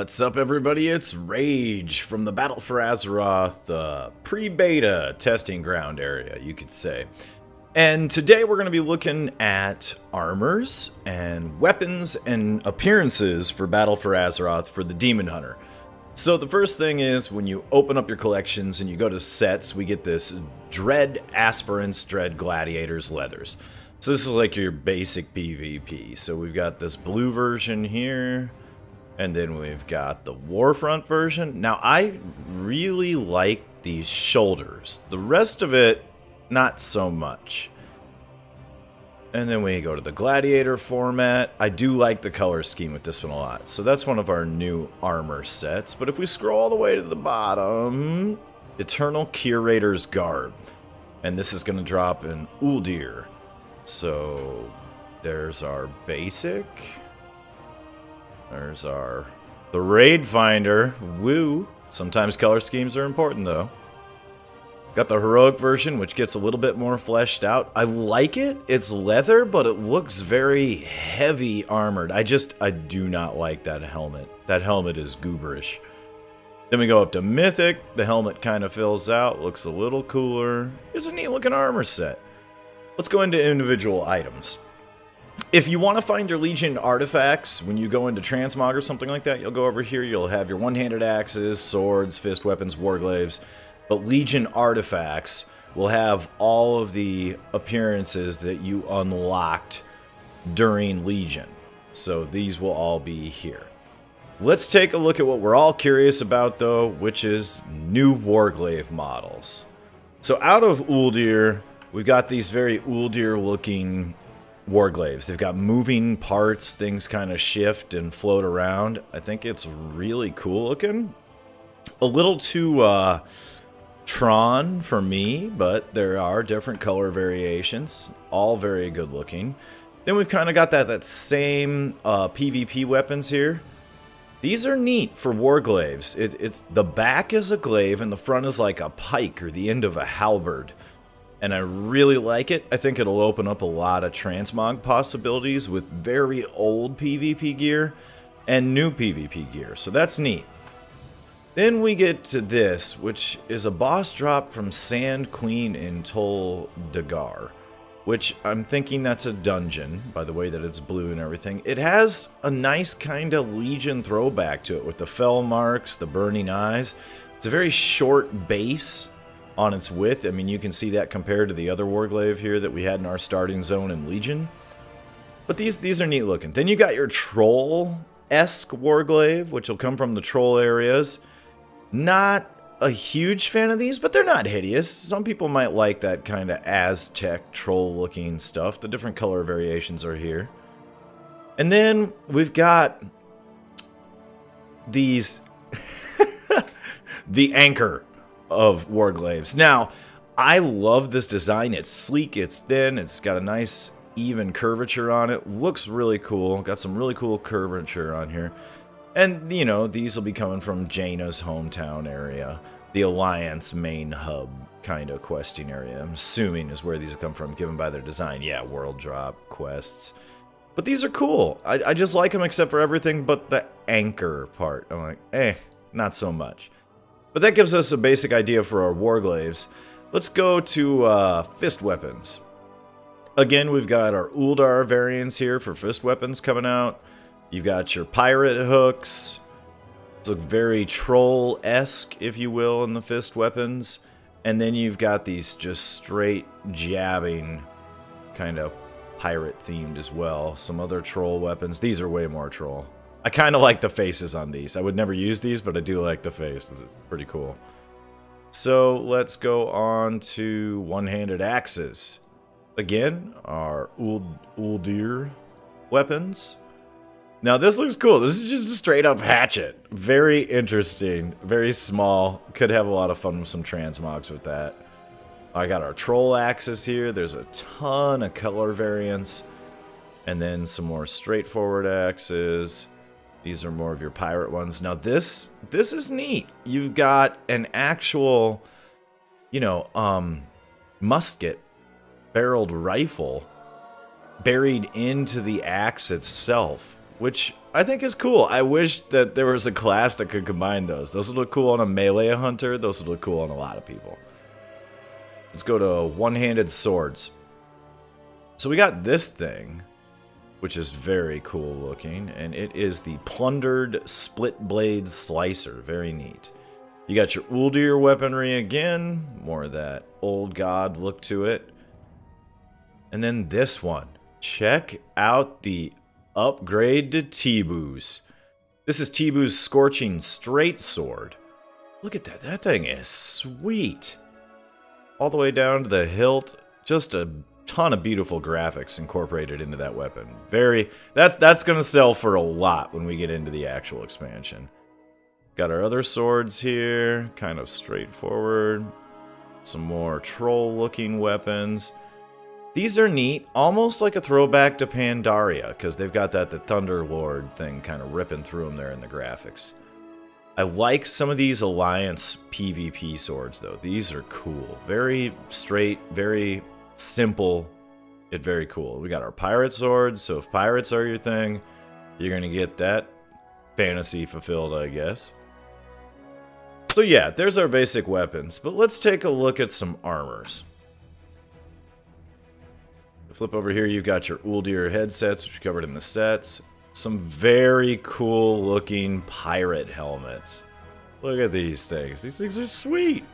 What's up, everybody? It's Rage from the Battle for Azeroth pre-beta testing ground area, you could say. And today we're going to be looking at armors and weapons and appearances for Battle for Azeroth for the Demon Hunter. So the first thing is, when you open up your collections and you go to sets, we get this Dread Aspirants, Dread Gladiators, Leathers. So this is like your basic PvP. So we've got this blue version here. And then we've got the Warfront version. Now, I really like these shoulders. The rest of it, not so much. And then we go to the Gladiator format. I do like the color scheme with this one a lot. So that's one of our new armor sets. But if we scroll all the way to the bottom, Eternal Curator's Garb. And this is going to drop in Uldir. So there's our basic. There's the Raid Finder. Woo! Sometimes color schemes are important, though. Got the Heroic version, which gets a little bit more fleshed out. I like it. It's leather, but it looks very heavy armored. I do not like that helmet. That helmet is gooberish. Then we go up to Mythic. The helmet kind of fills out. Looks a little cooler. It's a neat looking armor set. Let's go into individual items. If you want to find your Legion artifacts, when you go into Transmog or something like that, you'll go over here, you'll have your one-handed axes, swords, fist weapons, war glaives. But Legion artifacts will have all of the appearances that you unlocked during Legion. So these will all be here. Let's take a look at what we're all curious about, though, which is new War Glaive models. So out of Uldir, we've got these very Uldir-looking War Glaives. They've got moving parts, things kind of shift and float around. I think it's really cool looking. A little too Tron for me, but there are different color variations, all very good looking. Then we've kind of got that same PvP weapons here. These are neat for War Glaives. It's the back is a glaive and the front is like a pike or the end of a halberd. And I really like it. I think it'll open up a lot of transmog possibilities with very old PvP gear and new PvP gear. So that's neat. Then we get to this, which is a boss drop from Sand Queen in Tol Dagar, which I'm thinking that's a dungeon, by the way that it's blue and everything. It has a nice kind of Legion throwback to it with the fell marks, the burning eyes. It's a very short base on its width. I mean, you can see that compared to the other War Glaive here that we had in our starting zone in Legion. But these are neat looking. Then you got your Troll-esque War Glaive, which will come from the Troll areas. Not a huge fan of these, but they're not hideous. Some people might like that kind of Aztec Troll-looking stuff. The different color variations are here. And then we've got these... the Anchor of War Glaives. Now, I love this design. It's sleek, it's thin, it's got a nice even curvature on it. Looks really cool. Got some really cool curvature on here. And, you know, these will be coming from Jaina's hometown area. The Alliance main hub kind of questing area, I'm assuming is where these will come from, given by their design. Yeah, world drop quests. But these are cool. I just like them except for everything but the anchor part. I'm like, not so much. But that gives us a basic idea for our War Glaives. Let's go to fist weapons. Again, we've got our Uldar variants here for fist weapons coming out. You've got your pirate hooks. These look very troll-esque, if you will, in the fist weapons. And then you've got these just straight jabbing, kind of pirate-themed as well. Some other troll weapons. These are way more troll. I kind of like the faces on these. I would never use these, but I do like the face. It's pretty cool. So let's go on to one-handed axes. Again, our Uldir weapons. Now this looks cool. This is just a straight-up hatchet. Very interesting. Very small. Could have a lot of fun with some transmogs with that. I got our troll axes here. There's a ton of color variants. And then some more straightforward axes. These are more of your pirate ones. Now this is neat. You've got an actual, you know, musket, barreled rifle buried into the axe itself, which I think is cool. I wish that there was a class that could combine those. Those would look cool on a melee hunter. Those would look cool on a lot of people. Let's go to one-handed swords. So we got this thing, which is very cool looking, and it is the Plundered Split Blade Slicer. Very neat. You got your Uldir weaponry again, more of that old god look to it. And then this one. Check out the upgrade to Tibu's. This is Tibu's Scorching Straight Sword. Look at that. That thing is sweet. All the way down to the hilt. Just a ton of beautiful graphics incorporated into that weapon. That's gonna sell for a lot when we get into the actual expansion. Got our other swords here, kind of straightforward. Some more troll looking weapons. These are neat, almost like a throwback to Pandaria, because they've got the Thunder Lord thing kind of ripping through them there in the graphics. I like some of these Alliance PvP swords though. These are cool. Very straight, very simple, yet very cool. We got our pirate swords, so if pirates are your thing, you're gonna get that fantasy fulfilled, I guess. So yeah, there's our basic weapons, but let's take a look at some armors. Flip over here, you've got your Uldir headsets, which we covered in the sets. Some very cool looking pirate helmets. Look at these things. These things are sweet.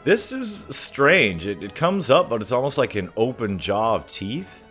This is strange. It comes up, but it's almost like an open jaw of teeth.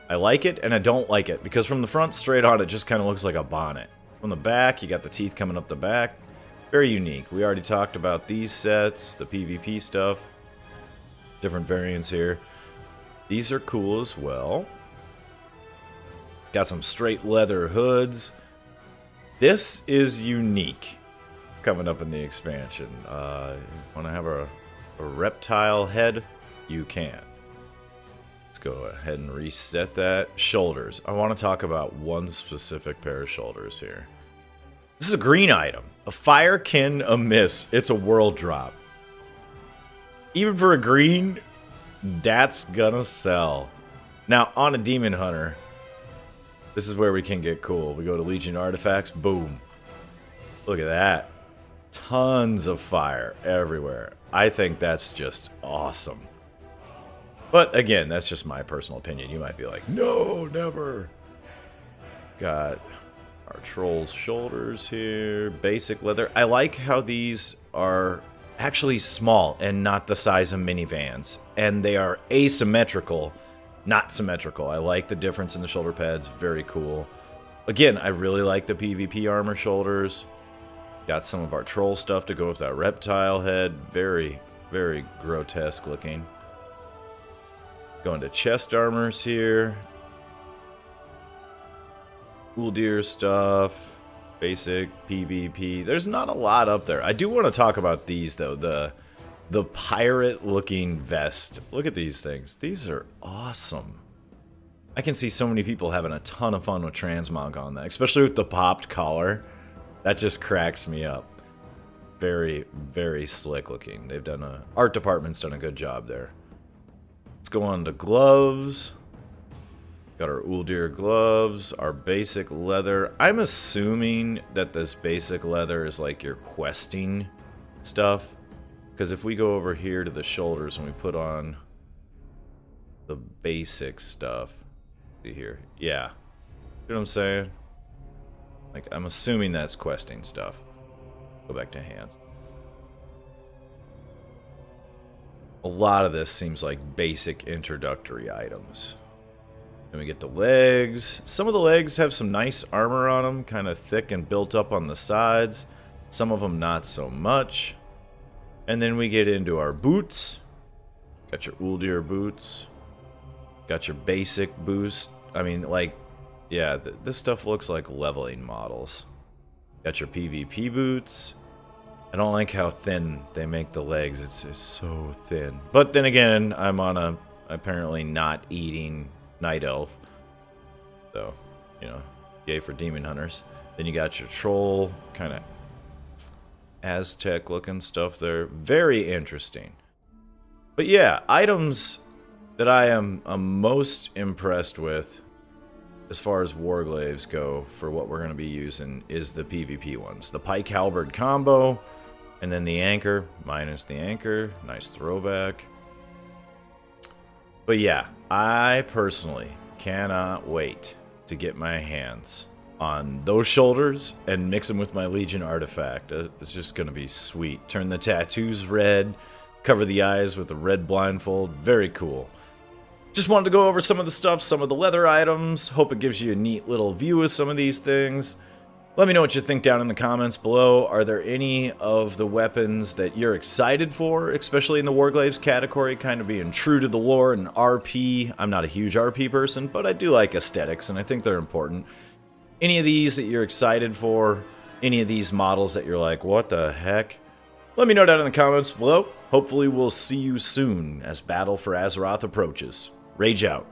I like it, and I don't like it, because from the front straight on, it just kind of looks like a bonnet. From the back, you got the teeth coming up the back. Very unique. We already talked about these sets, the PvP stuff. Different variants here. These are cool as well. Got some straight leather hoods. This is unique coming up in the expansion. Want to have a reptile head? You can. Let's go ahead and reset that. Shoulders. I want to talk about one specific pair of shoulders here. This is a green item. A Firekin Amiss. It's a world drop. Even for a green, that's gonna sell. Now, on a Demon Hunter, this is where we can get cool. We go to Legion Artifacts, boom. Look at that. Tons of fire everywhere. I think that's just awesome. But again, that's just my personal opinion. You might be like, no, never. Got our Troll's shoulders here. Basic leather. I like how these are actually small and not the size of minivans. And they are asymmetrical, not symmetrical. I like the difference in the shoulder pads. Very cool. Again, I really like the PvP armor shoulders. Got some of our troll stuff to go with that reptile head. Very, very grotesque looking. Going to chest armors here. Uldir stuff. Basic PvP. There's not a lot up there. I do want to talk about these though. The pirate looking vest. Look at these things. These are awesome. I can see so many people having a ton of fun with transmog on that, especially with the popped collar. That just cracks me up. Very, very slick looking. They've done art department's done a good job there. Let's go on to gloves. Got our Uldir gloves, our basic leather. I'm assuming that this basic leather is like your questing stuff. Because if we go over here to the shoulders and we put on the basic stuff. See here. Yeah. You know what I'm saying? Like, I'm assuming that's questing stuff. Go back to hands. A lot of this seems like basic introductory items. Then we get the legs. Some of the legs have some nice armor on them, kind of thick and built up on the sides. Some of them not so much. And then we get into our boots. Got your Uldir boots. Got your basic boost. I mean, like, yeah, this stuff looks like leveling models. Got your PvP boots. I don't like how thin they make the legs. It's so thin. But then again, I'm on a apparently not eating night elf. So, you know, yay for demon hunters. Then you got your troll, kind of Aztec looking stuff there. Very interesting. But yeah, items that I am most impressed with as far as War Glaives go, for what we're going to be using, is the PvP ones. The Pike Halberd combo, and then the Anchor, minus the Anchor. Nice throwback. But yeah, I personally cannot wait to get my hands on those shoulders and mix them with my Legion artifact. It's just going to be sweet. Turn the tattoos red, cover the eyes with a red blindfold. Very cool. Just wanted to go over some of the stuff, some of the leather items. Hope it gives you a neat little view of some of these things. Let me know what you think down in the comments below. Are there any of the weapons that you're excited for, especially in the War Glaives category, kind of being true to the lore and RP? I'm not a huge RP person, but I do like aesthetics, and I think they're important. Any of these that you're excited for? Any of these models that you're like, what the heck? Let me know down in the comments below. Hopefully we'll see you soon as Battle for Azeroth approaches. Rage out.